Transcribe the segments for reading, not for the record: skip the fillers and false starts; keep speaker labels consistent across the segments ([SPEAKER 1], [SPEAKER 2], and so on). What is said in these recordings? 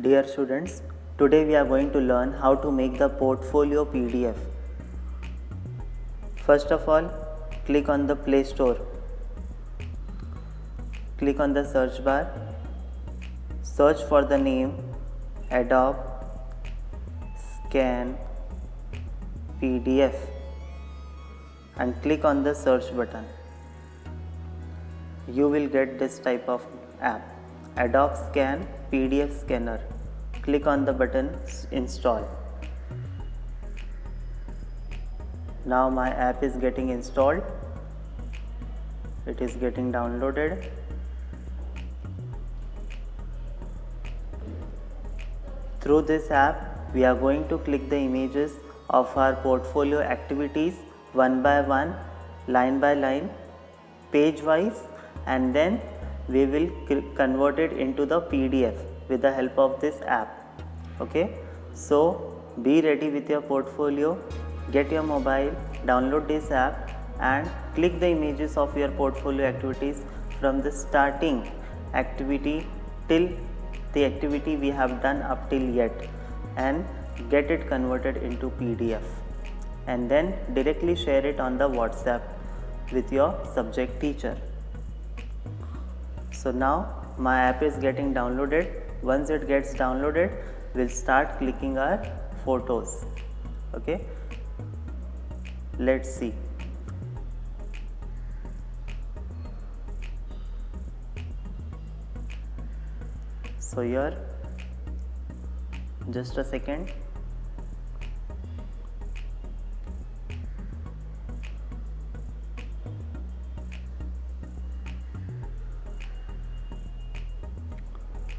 [SPEAKER 1] Dear students, today we are going to learn how to make the portfolio PDF. First of all, click on the Play Store. Click on the search bar. Search for the name Adobe Scan PDF and click on the search button. You will get this type of app, Adobe Scan PDF Scanner. Click on the button Install. Now my app is getting installed. It is getting downloaded. Through this app, we are going to click the images of our portfolio activities one by one, line by line, page wise, and then we will convert it into the PDF with the help of this app. Okay, so be ready with your portfolio, get your mobile, download this app and click the images of your portfolio activities from the starting activity till the activity we have done up till yet, and get it converted into PDF and then directly share it on the WhatsApp with your subject teacher. So now my app is getting downloaded. Once it gets downloaded, we'll start clicking our photos. Okay, let's see. So here, just a second.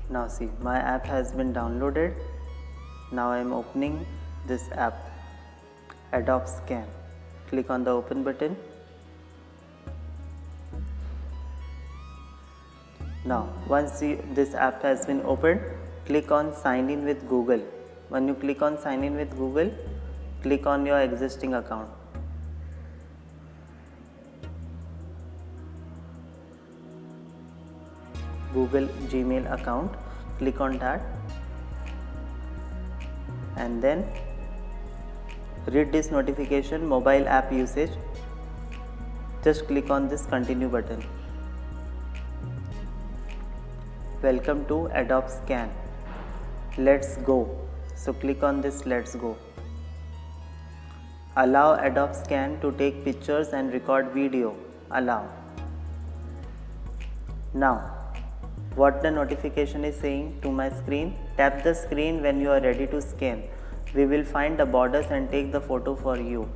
[SPEAKER 1] Now see, my app has been downloaded. Now I am opening this app, Adobe Scan. Click on the open button. Now once this app has been opened, click on sign in with Google. When you click on sign in with Google, click on your existing account. Google Gmail account, click on that and then read this notification, mobile app usage. Just click on this continue button. Welcome to Adobe Scan. Let's go. So click on this let's go. Allow Adobe Scan to take pictures and record video. Allow. Now what the notification is saying to my screen, tap the screen when you are ready to scan. We will find the borders and take the photo for you.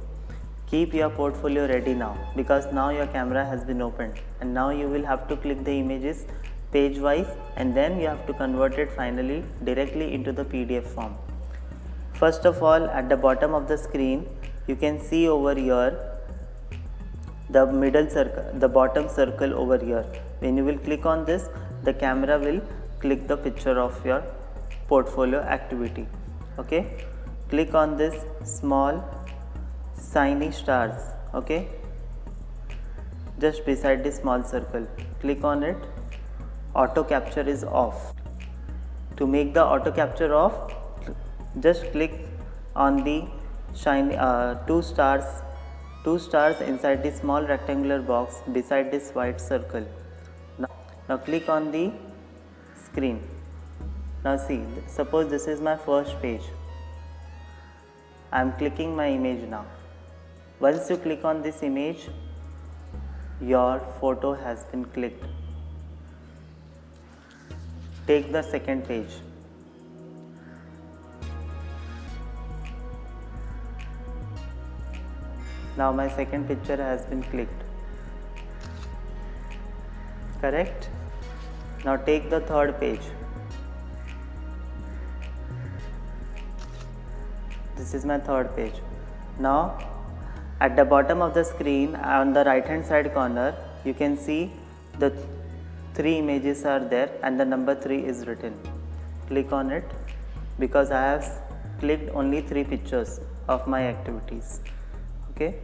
[SPEAKER 1] Keep your portfolio ready now, because now your camera has been opened and now you will have to click the images page wise and then you have to convert it finally directly into the PDF form. First of all, at the bottom of the screen you can see over here the middle circle, the bottom circle over here. When you will click on this, the camera will click the picture of your portfolio activity. Okay, click on this small shiny stars. Okay, just beside this small circle, click on it. Auto capture is off. To make the auto capture off, just click on the shiny two stars inside the small rectangular box beside this white circle. Now click on the screen. Now see, suppose this is my first page. I am clicking my image now. Once you click on this image, your photo has been clicked. Take the second page. Now my second picture has been clicked. Correct? Now take the third page. This is my third page. Now at the bottom of the screen on the right hand side corner, you can see the three images are there and the number 3 is written. Click on it, because I have clicked only 3 pictures of my activities. Okay,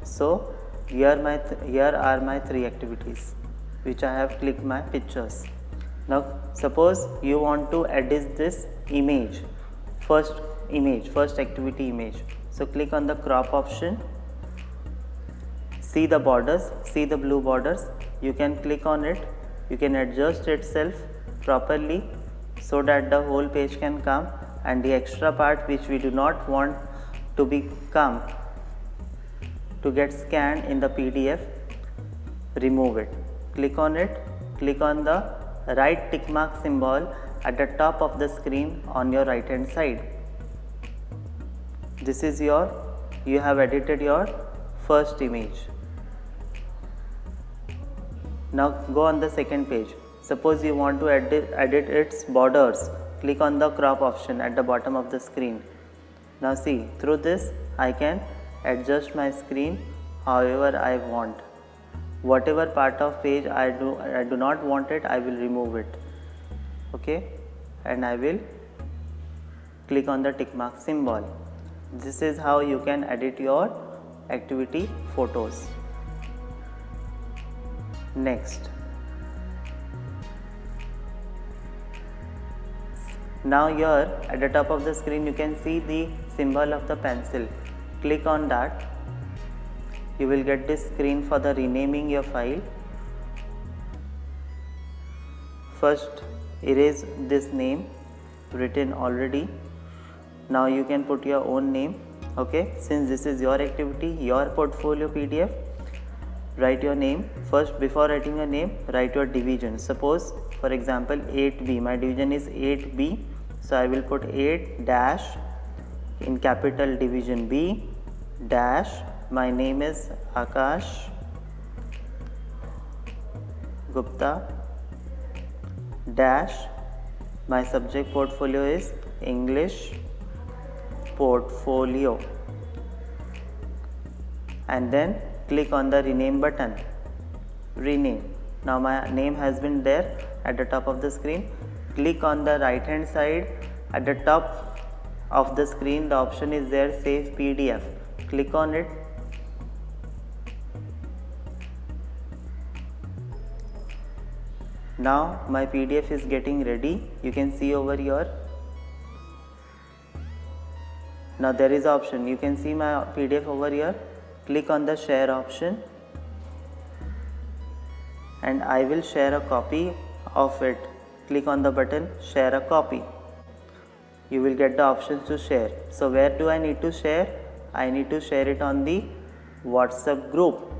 [SPEAKER 1] so here are my 3 activities which I have clicked my pictures. Now suppose you want to edit this image, first activity image. So click on the crop option. See the borders, see the blue borders. You can click on it. You can adjust itself properly so that the whole page can come, and the extra part which we do not want to become to get scanned in the PDF, remove it. Click on it. Click on the right tick mark symbol at the top of the screen on your right hand side. This is you have edited your first image. Now go on the second page. Suppose you want to edit its borders. Click on the crop option at the bottom of the screen. Now see, through this I can adjust my screen however I want. Whatever part of page I do not want it, I will remove it. Okay, and I will click on the tick mark symbol. This is how you can edit your activity photos. Next, now here at the top of the screen you can see the symbol of the pencil. Click on that. You will get this screen for the renaming your file. First, erase this name written already. Now you can put your own name. Okay, since this is your activity, your portfolio PDF, write your name. First, before writing your name, write your division. Suppose for example 8B, my division is 8B, so I will put 8 dash in capital division B dash, my name is Akash Gupta dash, my subject portfolio is English portfolio, and then click on the rename button. Rename. Now my name has been there at the top of the screen. Click on the right hand side at the top of the screen, the option is there, save PDF. Click on it. Now my PDF is getting ready. You can see over here. Now there is option, you can see my PDF over here. Click on the share option and I will share a copy of it. Click on the button share a copy. You will get the options to share. So where do I need to share? I need to share it on the WhatsApp group.